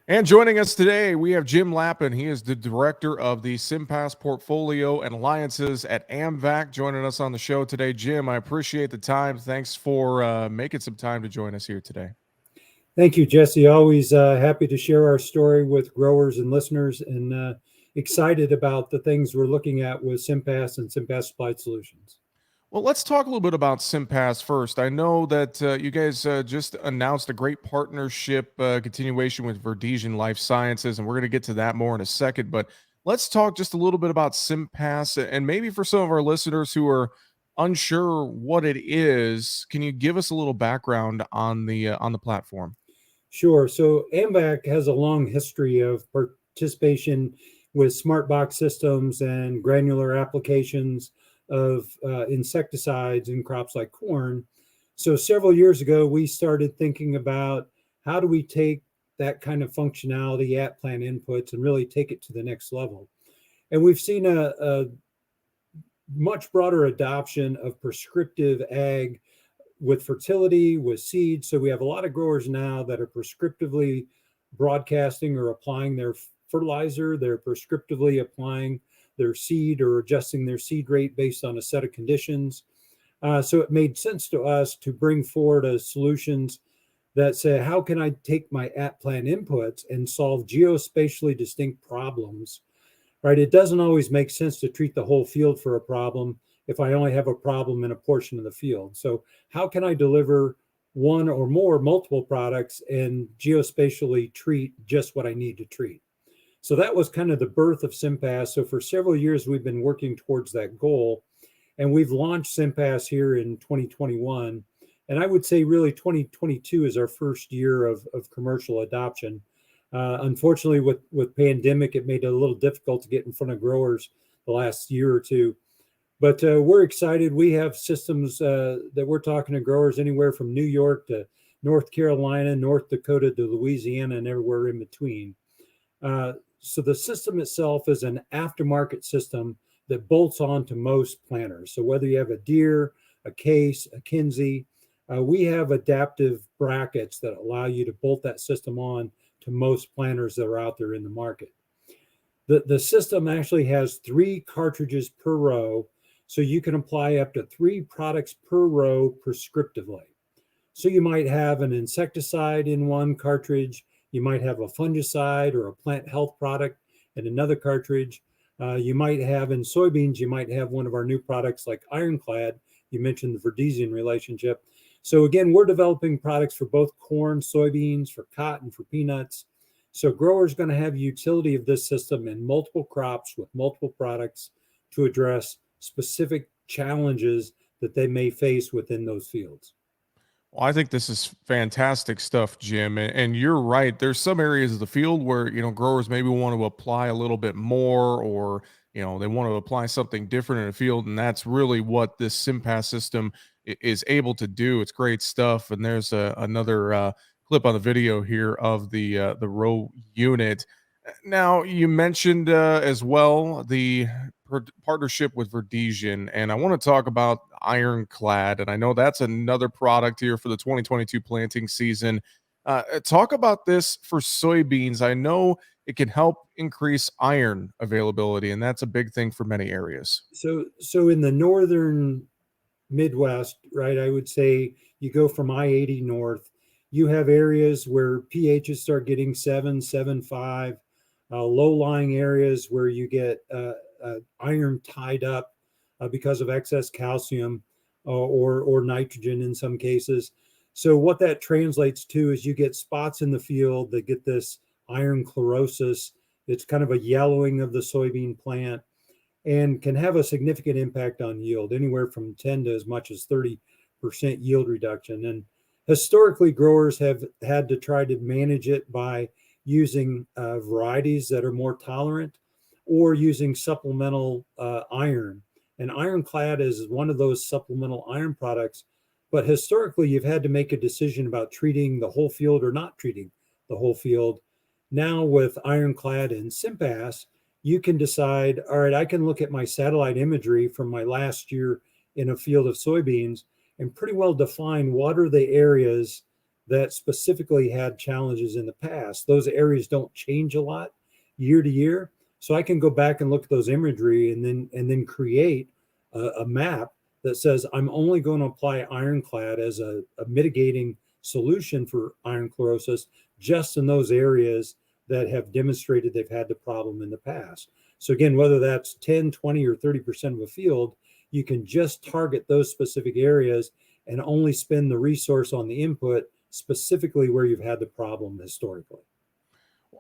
And joining us today, we have Jim Lappin. He is the director of the SIMPAS portfolio and alliances at AMVAC. Joining us on the show today, Jim. I appreciate the time. Thanks for making some time to join us here today. Thank you, Jesse. Always happy to share our story with growers and listeners, and excited about the things we're looking at with SIMPAS and SIMPAS Applied Solutions. Well, let's talk a little bit about SIMPAS first. I know that you guys just announced a great partnership continuation with Verdesian Life Sciences, and we're going to get to that more in a second. But let's talk just a little bit about SIMPAS, and maybe for some of our listeners who are unsure what it is, can you give us a little background on the platform? Sure. So AMVAC has a long history of participation with smart box systems and granular applications of insecticides in crops like corn. So several years ago, we started thinking about how do we take that kind of functionality at plant inputs and really take it to the next level. And we've seen a much broader adoption of prescriptive ag with fertility, with seed. So we have a lot of growers now that are prescriptively broadcasting or applying their fertilizer. They're prescriptively applying their seed or adjusting their seed rate based on a set of conditions. So it made sense to us to bring forward solutions that say, how can I take my at-plant inputs and solve geospatially distinct problems, right? It doesn't always make sense to treat the whole field for a problem if I only have a problem in a portion of the field. So how can I deliver one or more multiple products and geospatially treat just what I need to treat? So that was kind of the birth of SIMPAS. So for several years, we've been working towards that goal. And we've launched SIMPAS here in 2021. And I would say really 2022 is our first year of commercial adoption. Unfortunately, with pandemic, it made it a little difficult to get in front of growers the last year or two. But we're excited. We have systems that we're talking to growers anywhere from New York to North Carolina, North Dakota to Louisiana, and everywhere in between. So the system itself is an aftermarket system that bolts on to most planters. So whether you have a Deere, a Case, a Kinsey, we have adaptive brackets that allow you to bolt that system on to most planters that are out there in the market. The system actually has 3 cartridges per row, so you can apply up to 3 products per row prescriptively. So you might have an insecticide in one cartridge, you might have a fungicide or a plant health product in another cartridge. You might have in soybeans, you might have one of our new products like Ironclad. You mentioned the Verdesian relationship. So again, we're developing products for both corn, soybeans, for cotton, for peanuts. So growers are going to have utility of this system in multiple crops with multiple products to address specific challenges that they may face within those fields. Well, I think this is fantastic stuff, Jim. And you're right. There's some areas of the field where, growers maybe want to apply a little bit more or, they want to apply something different in a field. And that's really what this SIMPAS system is able to do. It's great stuff. And there's another clip on the video here of the row unit. Now, you mentioned as well the partnership with Verdesian, and I want to talk about Ironclad. And I know that's another product here for the 2022 planting season. Talk about this for soybeans. I know it can help increase iron availability, and that's a big thing for many areas. So in the northern Midwest, right, I would say you go from I-80 north, you have areas where pHs start getting 7, 7.5, low-lying areas where you get iron tied up because of excess calcium or nitrogen in some cases. So what that translates to is you get spots in the field that get this iron chlorosis. It's kind of a yellowing of the soybean plant and can have a significant impact on yield, anywhere from 10 to as much as 30% yield reduction. And historically, growers have had to try to manage it by using varieties that are more tolerant or using supplemental iron. And Ironclad is one of those supplemental iron products. But historically, you've had to make a decision about treating the whole field or not treating the whole field. Now with Ironclad and SIMPAS, you can decide, all right, I can look at my satellite imagery from my last year in a field of soybeans and pretty well define what are the areas that specifically had challenges in the past. Those areas don't change a lot year to year. So I can go back and look at those imagery and then create a map that says I'm only going to apply Ironclad as a mitigating solution for iron chlorosis just in those areas that have demonstrated they've had the problem in the past. So again, whether that's 10, 20, or 30% of a field, you can just target those specific areas and only spend the resource on the input specifically where you've had the problem historically.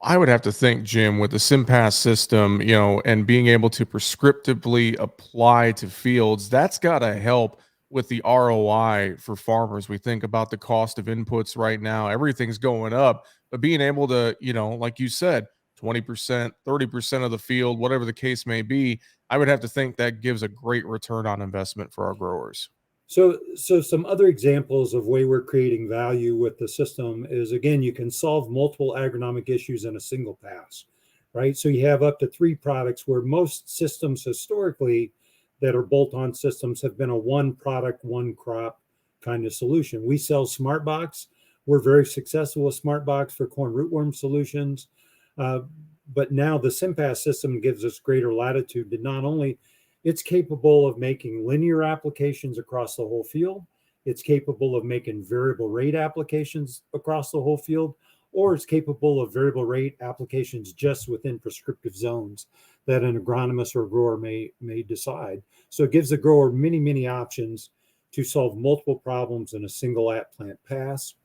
I would have to think, Jim, with the SIMPAS system, and being able to prescriptively apply to fields, that's got to help with the ROI for farmers. We think about the cost of inputs right now, everything's going up, but being able to, like you said, 20%, 30% of the field, whatever the case may be, I would have to think that gives a great return on investment for our growers. So some other examples of way we're creating value with the system is, again, you can solve multiple agronomic issues in a single pass, right? So you have up to 3 products, where most systems historically that are bolt-on systems have been a one product, one crop kind of solution. We sell SmartBox. We're very successful with SmartBox for corn rootworm solutions. But now the SIMPAS system gives us greater latitude to not only it's capable of making linear applications across the whole field. It's capable of making variable rate applications across the whole field, or it's capable of variable rate applications just within prescriptive zones that an agronomist or grower may decide. So it gives the grower many, many options to solve multiple problems in a single at-plant pass.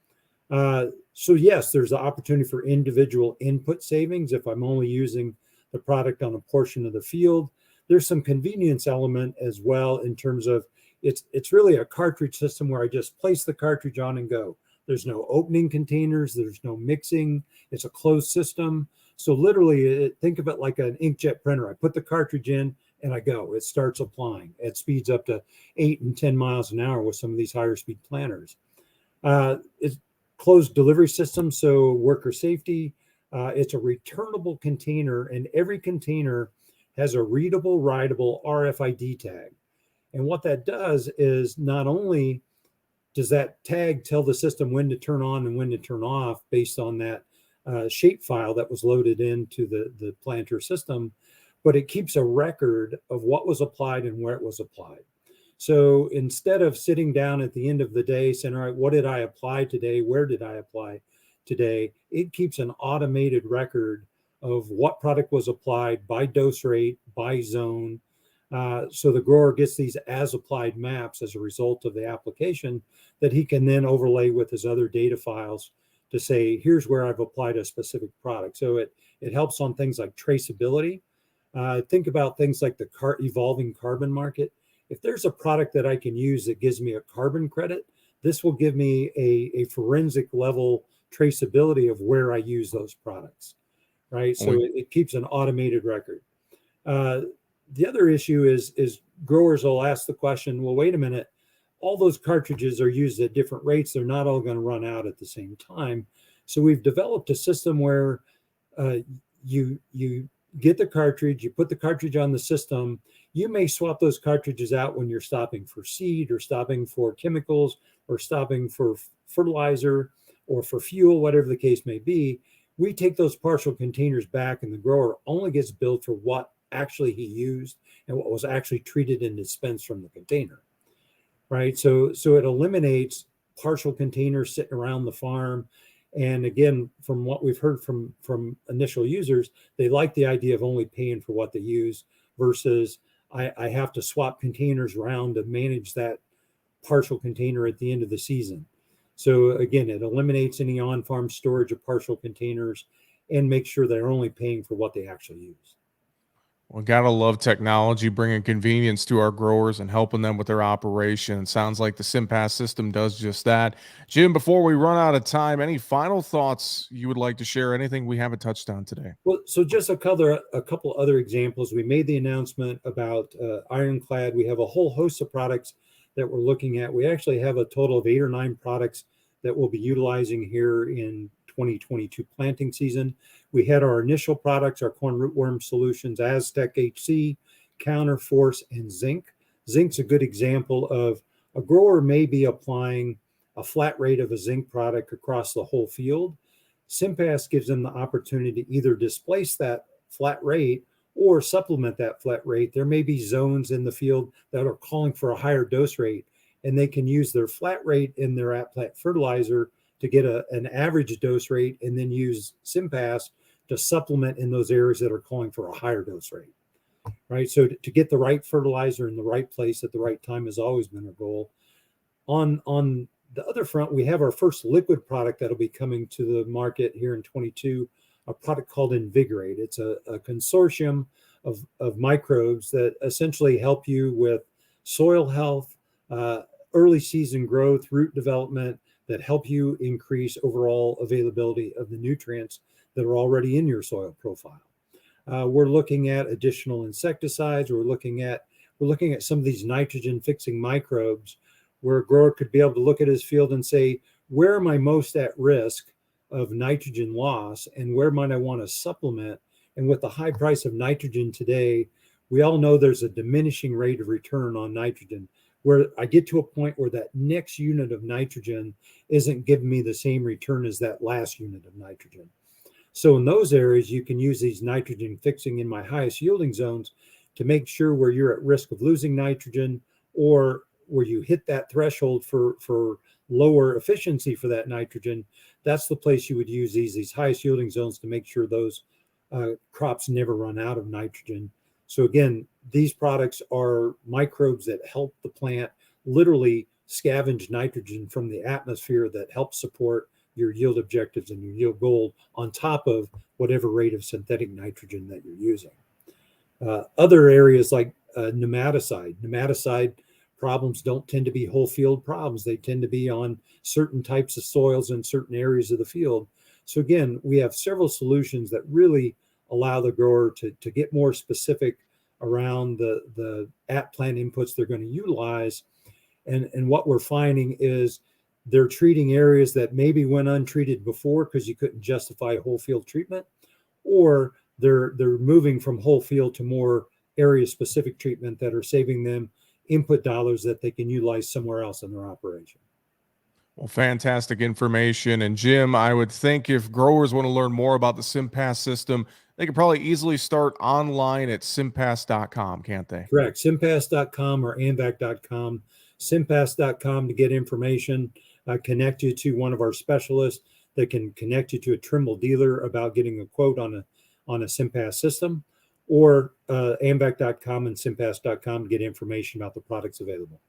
So yes, there's the opportunity for individual input savings if I'm only using the product on a portion of the field. There's some convenience element as well in terms of it's really a cartridge system where I just place the cartridge on and go. There's no opening containers. There's no mixing. It's a closed system. So literally think of it like an inkjet printer. I put the cartridge in and I go. It starts applying at speeds up to 8 and 10 miles an hour with some of these higher speed planters. It's closed delivery system, so worker safety. It's a returnable container, and every container has a readable, writable RFID tag. And what that does is not only does that tag tell the system when to turn on and when to turn off based on that shape file that was loaded into the planter system, but it keeps a record of what was applied and where it was applied. So instead of sitting down at the end of the day saying, all right, what did I apply today? Where did I apply today? It keeps an automated record of what product was applied by dose rate, by zone. So the grower gets these as applied maps as a result of the application that he can then overlay with his other data files to say, here's where I've applied a specific product. So it helps on things like traceability. Think about things like the evolving carbon market. If there's a product that I can use that gives me a carbon credit, this will give me a forensic level traceability of where I use those products. Right, so it keeps an automated record. The other issue is growers will ask the question, well, wait a minute, all those cartridges are used at different rates. They're not all going to run out at the same time. So we've developed a system where you get the cartridge, you put the cartridge on the system. You may swap those cartridges out when you're stopping for seed or stopping for chemicals or stopping for fertilizer or for fuel, whatever the case may be. We take those partial containers back, and the grower only gets billed for what actually he used and what was actually treated and dispensed from the container, right? So it eliminates partial containers sitting around the farm. And again, from what we've heard from initial users, they like the idea of only paying for what they use versus I have to swap containers around to manage that partial container at the end of the season. So again, it eliminates any on-farm storage of partial containers and makes sure they're only paying for what they actually use. We gotta love technology bringing convenience to our growers and helping them with their operation. Sounds like the SIMPAS system does just that. Jim, before we run out of time, any final thoughts you would like to share? Anything we haven't touched on today? Well, so just a couple other examples. We made the announcement about Ironclad. We have a whole host of products that we're looking at. We actually have a total of 8 or 9 products that we'll be utilizing here in 2022 planting season. We had our initial products, our corn rootworm solutions, Aztec HC, Counterforce, and Zinc. Zinc's a good example of a grower may be applying a flat rate of a zinc product across the whole field. SIMPAS gives them the opportunity to either displace that flat rate or supplement that flat rate. There may be zones in the field that are calling for a higher dose rate, and they can use their flat rate in their at-plant fertilizer to get an average dose rate, and then use SIMPAS to supplement in those areas that are calling for a higher dose rate. Right. So to get the right fertilizer in the right place at the right time has always been our goal. On the other front, we have our first liquid product that'll be coming to the market here in 22, a product called Invigorate. It's a consortium of microbes that essentially help you with soil health, early season growth, root development, that help you increase overall availability of the nutrients that are already in your soil profile. We're looking at additional insecticides. We're looking at some of these nitrogen fixing microbes, where a grower could be able to look at his field and say, where am I most at risk of nitrogen loss, and where might I want to supplement? And with the high price of nitrogen today, we all know there's a diminishing rate of return on nitrogen, where I get to a point where that next unit of nitrogen isn't giving me the same return as that last unit of nitrogen. So in those areas, you can use these nitrogen fixing in my highest yielding zones to make sure where you're at risk of losing nitrogen, or where you hit that threshold for lower efficiency for that nitrogen. That's the place you would use these highest yielding zones to make sure those crops never run out of nitrogen. So again, these products are microbes that help the plant literally scavenge nitrogen from the atmosphere, that help support your yield objectives and your yield goal, on top of whatever rate of synthetic nitrogen that you're using. Other areas like nematicide problems don't tend to be whole field problems. They tend to be on certain types of soils in certain areas of the field. So again, we have several solutions that really allow the grower to get more specific around the at-plant inputs they're going to utilize. And what we're finding is they're treating areas that maybe went untreated before because you couldn't justify whole field treatment, or they're moving from whole field to more area specific treatment that are saving them input dollars that they can utilize somewhere else in their operation. Well, fantastic information. And Jim, I would think if growers want to learn more about the SIMPAS system, they could probably easily start online at simpas.com, can't they? Correct. SIMPAS.com or AMVAC.com. SIMPAS.com to get information, connect you to one of our specialists that can connect you to a Trimble dealer about getting a quote on a SIMPAS system, or AMVAC.com and SIMPAS.com to get information about the products available.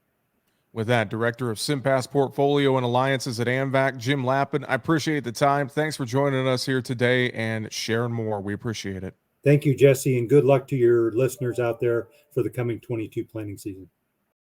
With that, Director of SIMPAS Portfolio and Alliances at AMVAC, Jim Lappin, I appreciate the time. Thanks for joining us here today and sharing more. We appreciate it. Thank you, Jesse, and good luck to your listeners out there for the coming 22 planting season.